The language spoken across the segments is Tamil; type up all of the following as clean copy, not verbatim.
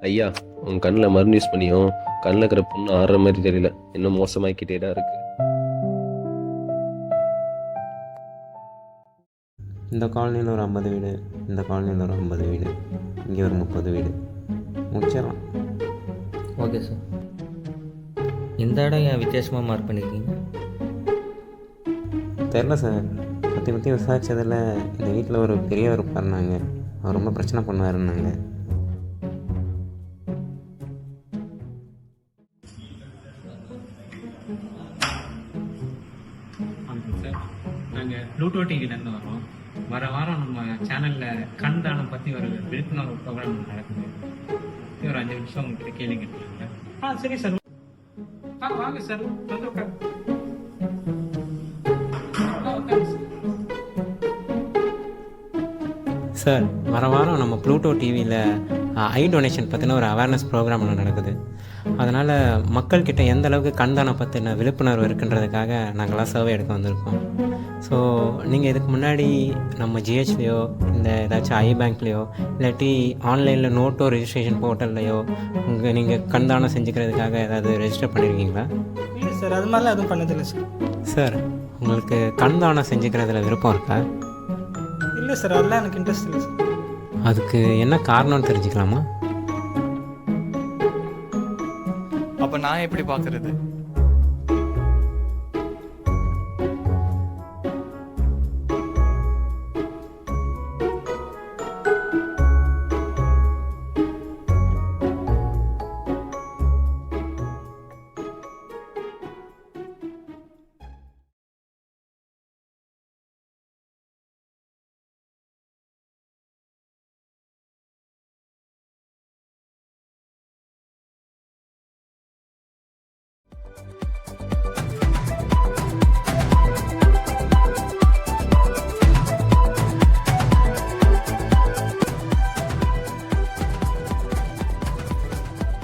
ஐயா, உங்க கண்ணில் மருந்து யூஸ் பண்ணியும் கண்ணில் இருக்கிற புண்ணு ஆறுற மாதிரி தெரியல, இன்னும் மோசமாக்கிட்டே தான் இருக்கு. இந்த காலனியில் ஒரு 50 வீடு, இந்த காலனியில் ஒரு 50 வீடு, இங்கே ஒரு 30 வீடு முடிச்சிடலாம். Okay sir. இந்த இடம் ஏன் வித்தியாசமாக மார்க் பண்ணியிருக்கீங்க? தெரில சார், பற்றி விசாரித்ததில் இந்த வீட்டில் ஒரு பெரியவர் பண்ணாங்க, அவர் ரொம்ப பிரச்சனை பண்ணுவாருன்னாங்க. சார், நாங்கள் ப்ளூட்டோ டிவிலேருந்து வரோம். வர வாரம் நம்ம சேனலில் கண் தானம் பற்றி ஒரு விழிப்புணர்வு ப்ரோக்ராம் நடக்குது. ஒரு 5 நிமிஷம் உங்ககிட்ட கேள்வி கேட்டுருங்க. சரி சார். வாங்க சார், வந்து உட்காரு. சார், வர வாரம் நம்ம ப்ளூட்டோ டிவியில் ஐ டொனேஷன் பற்றின ஒரு அவேர்னஸ் ப்ரோக்ராம் ஒன்று நடக்குது. அதனால் மக்கள்கிட்ட எந்த அளவுக்கு கண்தானம் பற்றின விழிப்புணர்வு இருக்குன்றதுக்காக நாங்கள்லாம் சர்வே எடுக்க வந்திருக்கோம். ஸோ நீங்கள் இதுக்கு முன்னாடி நம்ம ஜிஹெச்லேயோ இந்த ஏதாச்சும் ஐ பேங்க்லேயோ இல்லாட்டி ஆன்லைனில் நோட்டோ ரெஜிஸ்ட்ரேஷன் போர்ட்டல்லையோ நீங்கள் கண்தானம் செஞ்சுக்கிறதுக்காக ஏதாவது ரெஜிஸ்டர் பண்ணியிருக்கீங்களா? இல்லை சார், அது மாதிரிலாம் எதுவும் பண்ணதில்லை சார். சார், உங்களுக்கு கண்தானம் செஞ்சுக்கிறதுல விருப்பம் இருக்கா? இல்லை சார், அதெல்லாம் எனக்கு இன்ட்ரெஸ்ட் இல்லை சார். அதுக்கு என்ன காரணம்னு தெரிஞ்சுக்கலாமா? அப்போ நான் எப்படி பார்க்குறது?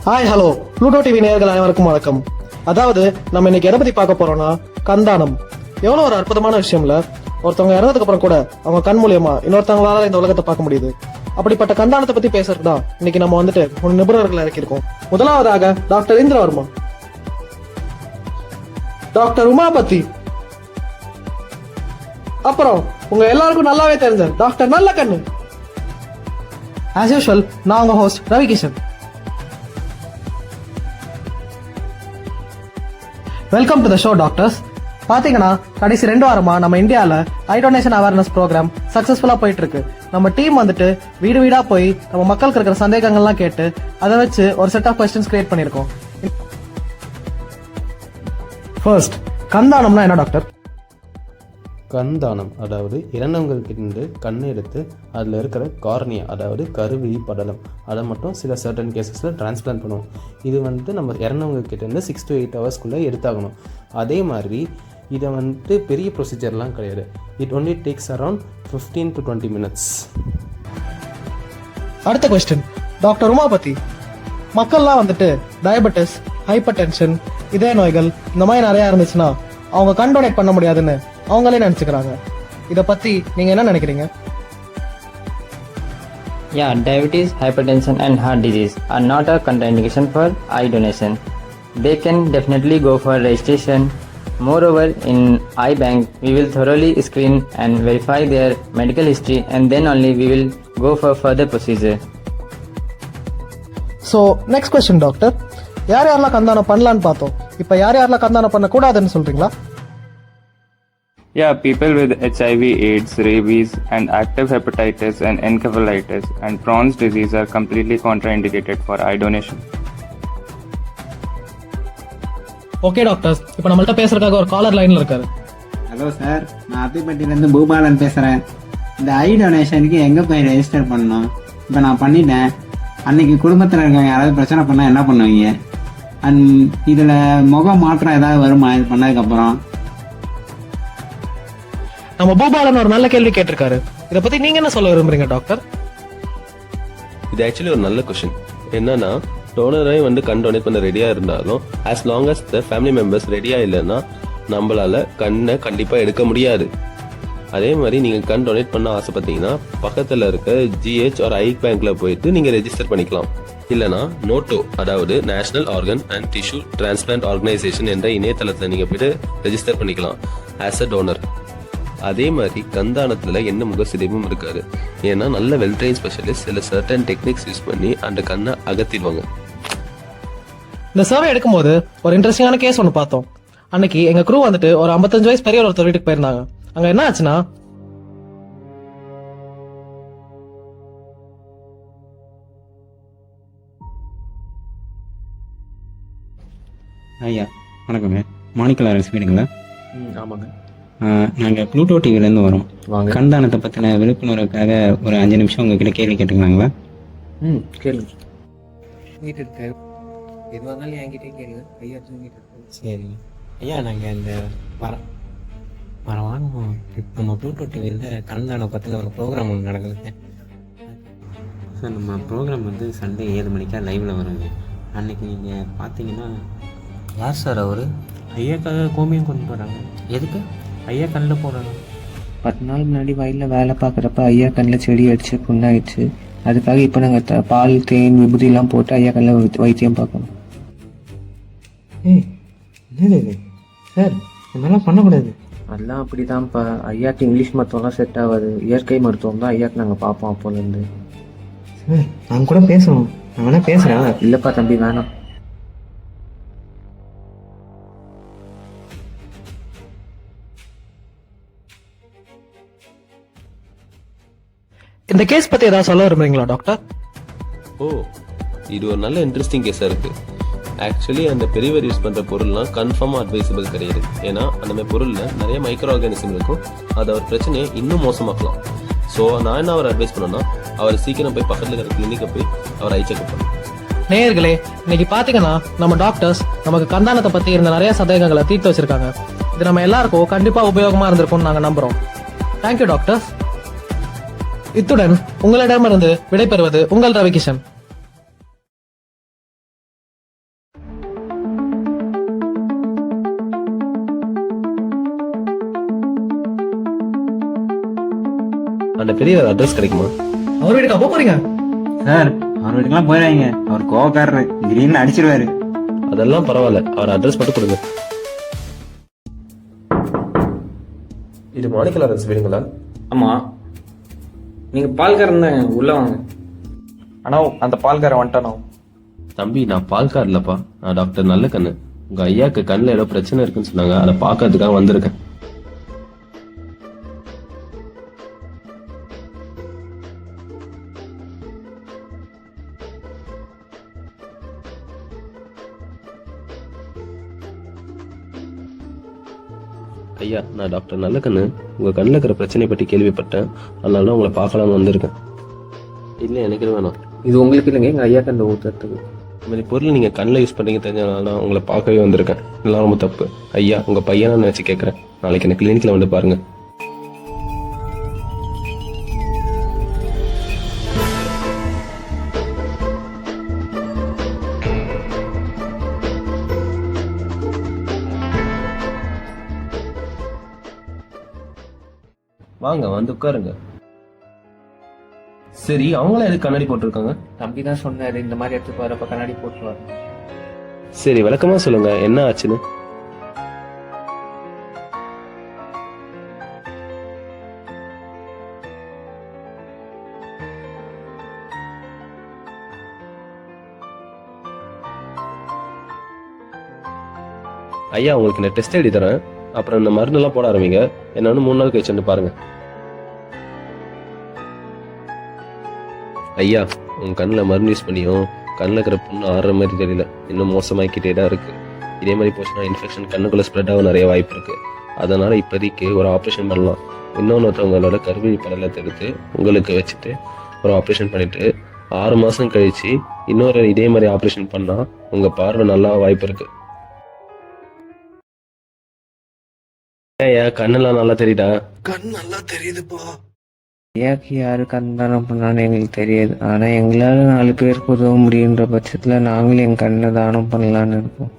ஹாய், ஹலோ ப்ளூட்டோ டிவி நேயர்கள் அனைவருக்கும் வணக்கம். அதாவது நம்ம இன்னைக்கு எதை பத்தி பார்க்க போறோம்னா கண்தானம். எவ்வளவு ஒரு அற்புதமான விஷயம்ல. ஒருத்தவங்க இறந்ததுக்கு அப்புறம் கூட அவங்க கண் மூலியமா இன்னொருத்தவங்களால இந்த உலகத்தை பார்க்க முடியுது. அப்படிப்பட்ட கண்தானத்தை பத்தி பேசுறது தான் இன்னைக்கு நம்ம வந்துட்டு 3 நிபுணர்கள் இறக்கியிருக்கோம். முதலாவதாக டாக்டர் இந்திரவர்மா, டாக்டர் உமாபதி, அப்புறம் உங்க எல்லாருக்கும் நல்லாவே தெரிஞ்ச டாக்டர் நல்ல கண்ணு. ஆஸ் யூஷுவல், நான் உங்க host Ravi Kishan. Welcome to the show doctors. பாத்தீங்கன்னா கடைசி 2 வாரமா நம்ம இந்தியாவில் ஐ டொனேஷன் அவேர்னஸ் ப்ரோக்ராம் சக்சஸ்ஃபுல்லா போயிட்டு இருக்கு. நம்ம டீம் வந்துட்டு வீடு வீடா போய் நம்ம மக்களுக்கு இருக்கிற சந்தேகங்கள்லாம் கேட்டு அதை வச்சு ஒரு செட் ஆஃப் கொஸ்டின்ஸ் கிரியேட் பண்ணிருக்கோம். ஃபர்ஸ்ட், கண்தானம்னா என்ன டாக்டர்? கண்தானம் அதாவது இறந்தவங்கள்கிட்ட கண்ணை எடுத்து அதில் இருக்கிற கார்னியா அதாவது கருவிழி படலம் அதை மட்டும் சில சர்டன் கேசஸில் டிரான்ஸ்பிளான்ட் பண்ணுவோம். இது நம்ம இறந்தவங்கக்கிட்டேருந்து 6 to 8 ஹவர்ஸ்க்குள்ளே எடுத்தாகணும். அதே மாதிரி இதை பெரிய ப்ரொசீஜர்லாம் கிடையாது. It only takes around 15 to 20 minutes. அடுத்த கொஸ்டின், டாக்டர் உமாபதி. மக்கள்லாம் டயபெட்டிஸ், ஹைப்பர் டென்ஷன், இதய நோய்கள் இந்த மாதிரி நிறைய இருந்துச்சுன்னா அவங்க கண் டொனேட் பண்ண முடியாதுன்னு அவங்களே நினைச்சுக்கிறாங்க. இதை பத்தி நீங்க என்ன நினைக்கிறீங்க? Yeah, diabetes, hypertension and heart disease are not a contraindication for eye donation. They can definitely go for registration. Moreover, in eye bank, we will thoroughly screen and verify their medical history and then only we will go for further procedure. So, next question doctor. யார் யாரெல்லாம் கண்தானம் பண்ணலான்னு பார்த்தோம். இப்போ யார் யாரெல்லாம் கண்தானம் பண்ண கூடாதுன்னு சொல்றீங்களா? Yeah, people with HIV, AIDS, rabies, and active hepatitis and encephalitis and Crohn's disease are completely contraindicated for eye donation. Okay doctor, இப்போ நம்மள்ட்ட பேசுறதுக்காக ஒரு காலர் லைன்ல இருக்காரு. ஹலோ சார், நான் அத்திப்பட்டியிலேருந்து பூபாலன் பேசுகிறேன். இந்த ஐ டொனேஷனுக்கு எங்கே போய் ரெஜிஸ்டர் பண்ணணும்? இப்போ நான் பண்ணிட்டேன். அன்னைக்கு குடும்பத்தில் இருக்கவங்க யாராவது பிரச்சனை பண்ணால் என்ன பண்ணுவீங்க? அண்ட் இதில் முகம் மாற்றம் ஏதாவது வருமா இது பண்ணதுக்கப்புறம்? நம்ம பூபாலன் ஒரு நல்ல கேள்வி கேட்டிருக்காரு. இதை பத்தி நீங்க என்ன சொல்ல விரும்புறீங்க டாக்டர்? இது ஆக்சுவலி ஒரு நல்ல கொஸ்டின். என்னன்னா, டோனரை கண் டொனேட் பண்ண ரெடியா இருந்தாலும் as long as the family members ரெடியா இல்லைன்னா நம்மளால கண்ணை கண்டிப்பா எடுக்க முடியாது. அதே மாதிரி நீங்க கண் டொனேட் பண்ண ஆசைப்பட்டீங்கன்னா பக்கத்துல இருக்க ஜிஹெச் ஒரு ஐ பேங்க்ல போயிட்டு நீங்க ரெஜிஸ்டர் பண்ணிக்கலாம். இல்லனா நோட்டோ, அதாவது national organ and tissue transplant organisation என்ற இணையதளத்தில் நீங்க போயிட்டு ரெஜிஸ்டர் பண்ணிக்கலாம் ஆஸ் அ டோனர். அதே மாதிரி கண்தானத்துல எந்த முகசிதைவும் இருக்காது. ஏன்னா நல்ல வெல் ட்ரெயின் ஸ்பெஷலிஸ்ட் சில சர்டன் டெக்னிக்ஸ் யூஸ் பண்ணி அந்த கண்ணை அகத்திடுவாங்க. இந்த சர்வே எடுக்கும்போது ஒரு இன்ட்ரெஸ்டிங்கான கேஸ் ஒன்று பார்த்தோம். அன்னைக்கு எங்க குரூ வந்துட்டு ஒரு 55 வயசு பெரிய ஒருத்தர் வீட்டுக்கு போயிருந்தாங்க. அங்க என்ன ஆச்சுன்னா, ஐயா வணக்கங்க, மாணிக்க லாரன்ஸ் வீடுங்களா? ஆமாங்க. நாங்கள் ப்ளூட்டோ டிவிலேருந்து வரோம். வாங்க. கண்தானத்தை பற்றின விழிப்புணர்வுக்காக ஒரு 5 நிமிஷம் உங்ககிட்ட கேள்வி கேட்டுக்கலாங்களா? கேளுங்க. எதுவாக இருந்தாலும் என்கிட்டே கேளுங்க, ஐயா தூங்கிட்டு இருக்கோம். சரி ஐயா, நாங்கள் இந்த வர வாரம் நம்ம ப்ளூட்டோ டிவியில் கண்தானம் பற்றின ஒரு ப்ரோக்ராம் ஒன்று நடக்குதுங்க சார். நம்ம ப்ரோக்ராம் வந்து சண்டே 7 மணிக்கா லைவில் வருங்க. அன்னைக்கு நீங்கள் பார்த்தீங்கன்னா யார் சார் அவர்? ஐயாக்காக கோமியம் கொண்டு போகிறாங்க. எதுக்கு? ஐயா கண்ணில் போகிறாங்க. 10 நாள் முன்னாடி வயலில் வேலை பார்க்குறப்ப ஐயா கண்ணில் செடி அடிச்சு புண்ணாயிடுச்சு. அதுக்காக இப்போ நாங்கள் பால் தேன் விபூதியெல்லாம் போட்டு ஐயா கண்ணில் வைத்தியம் பார்க்கணும். என்னது இது சார்? இந்த மாதிரிலாம் பண்ணக்கூடாது. அதெல்லாம் அப்படி தான்ப்பா. ஐயாக்கு இங்கிலீஷ் மருத்துவம்லாம் செட் ஆகாது. இயற்கை மருத்துவம் தான் ஐயாக்கு நாங்கள் பார்ப்போம் அப்போலேருந்து. சார் நாங்கள் கூட பேசுகிறோம், நான் வேணா பேசுகிறேன். இல்லைப்பா தம்பி, வேணாம். இந்த கேஸ் பத்தி ஏதாவது சொல்ல விரும்புறீங்களா டாக்டர்? ஓ, இது ஒரு நல்ல இன்ட்ரெஸ்டிங் கேஸா இருக்கு. ஆக்சுவலி அந்த பெரியவர் யூஸ் பண்ற பொருள்லாம் கன்ஃபார்மா அட்வைசபிள் கிடையாது. ஏன்னா அந்த மாதிரி பொருள்ல நிறைய மைக்ரோ ஆர்கானிசம் இருக்கும். அது அவர் பிரச்சனையை இன்னும் மோசமாக்கலாம். ஸோ நான் என்ன அவர் அட்வைஸ் பண்ணேன்னா, அவர் சீக்கிரம் போய் பக்கத்துல இருக்கிற கிளினிக்கை போய் அவர் ஐ செக்அப் பண்ணணும். நேயர்களே, இன்னைக்கு பாத்தீங்கன்னா நம்ம டாக்டர்ஸ் நமக்கு கந்தானத்தை பத்தி இருந்த நிறைய சந்தேகங்களை தீர்த்து வச்சிருக்காங்க. இது நம்ம எல்லாருக்கும் கண்டிப்பா உபயோகமா இருந்திருக்கும்னு நாங்க நம்புறோம். Thank you doctors. இத்துடன் உங்களிடமிருந்து விடைபெறுவது உங்கள் ரவிகிஷன். அந்த பெரியவர் அட்ரஸ் கிடைக்குமா? அவர் வீட்டுக்கு அப்போ போறீங்க சார்? அவர் வீட்டுக்குலாம் போயிடாதீங்க, அவர் கோவக்காரரு, திடீர்னு அடிச்சிருவாரு. அதெல்லாம் பரவாயில்ல, அவர் அட்ரஸ் மட்டும் கொடுங்க. இது மாணிக்க லாரன்ஸ் வீடுங்களா? ஆமாம். நீங்கள் பால்காரன் தான், உள்ளே வாங்க. அண்ணா அந்த பால்காரன் வந்துட்டானோ? தம்பி, நான் பால்கார் இல்லப்பா, நான் டாக்டர் நல்ல கண்ணு. உங்க ஐயாக்கு கண்ணில் ஏதோ பிரச்சனை இருக்குன்னு சொன்னாங்க, அதை பார்க்கறதுக்காக வந்திருக்கேன். ஐயா, நான் டாக்டர் நல்ல கண்ணு. உங்க கண்ணில் இருக்கிற பிரச்சனையை பற்றி கேள்விப்பட்டேன், அதனால தான் உங்களை பார்க்கலாம்னு வந்திருக்கேன். இல்லை, எனக்கு வேணாம். இது உங்களுக்கு இல்லைங்க, எங்கள் ஐயா கண்ணில் ஊற்றுறதுக்கு. இந்த மாதிரி பொருள் நீங்கள் கண்ணில் யூஸ் பண்ணுறீங்க தெரிஞ்சனால தான் உங்களை பார்க்கவே வந்திருக்கேன். இதெல்லாம் ரொம்ப தப்பு. ஐயா, உங்கள் பையனை நினச்சி கேட்குறேன், நாளைக்கு எனக்கு கிளினிக்கில் வந்து பாருங்க. வாங்க, வந்து உட்காருங்க. சரி, அவங்களாம் எதுக்கு கண்ணாடி போட்டிருக்காங்க? தம்பி தான் சொன்னாரு, இந்த மாதிரி இடத்துக்கு வரப்ப கண்ணாடி போட்டுருவாரு. சரி, விளக்கமா சொல்லுங்க, என்ன ஆச்சுன்னு. ஐயா, உங்களுக்கு நான் டெஸ்ட் எழுதி தரேன். அப்புறம் இந்த மருந்தெல்லாம் போட ஆரம்பிங்க. என்னன்னு 3 நாள் கழிச்சு வந்து பாருங்க. ஐயா, உங்க கண்ணில் மருந்து யூஸ் பண்ணியும் கண்ணில் இருக்கிற புண்ணு ஆடுற மாதிரி தெரியல, இன்னும் மோசமாக்கிட்டே தான் இருக்கு. இதே மாதிரி போச்சுன்னா இன்ஃபெக்ஷன் கண்ணுக்குள்ள ஸ்ப்ரெட் ஆக நிறைய வாய்ப்பு இருக்கு. அதனால இப்போதைக்கு ஒரு ஆப்ரேஷன் பண்ணலாம். இன்னொருத்தவங்களோட கருவிழி படலத்தை எடுத்து உங்களுக்கு வச்சுட்டு ஒரு ஆப்ரேஷன் பண்ணிட்டு 6 மாசம் கழிச்சு இன்னொரு இதே மாதிரி ஆப்ரேஷன் பண்ணா உங்க பார்வை நல்லா வாய்ப்பு இருக்கு. ஏன் கண்ணெல்லாம் நல்லா தெரியுதா? கண் நல்லா தெரியுதுப்பா. ஐயாக்கு யாரு கண்தானம் பண்ணான்னு எங்களுக்கு தெரியாது. ஆனால் எங்களால் 4 பேருக்கு உதவ முடியுன்ற பட்சத்தில் நாங்களும் என் கண்ணை தானம் பண்ணலான்னு இருக்கோம்.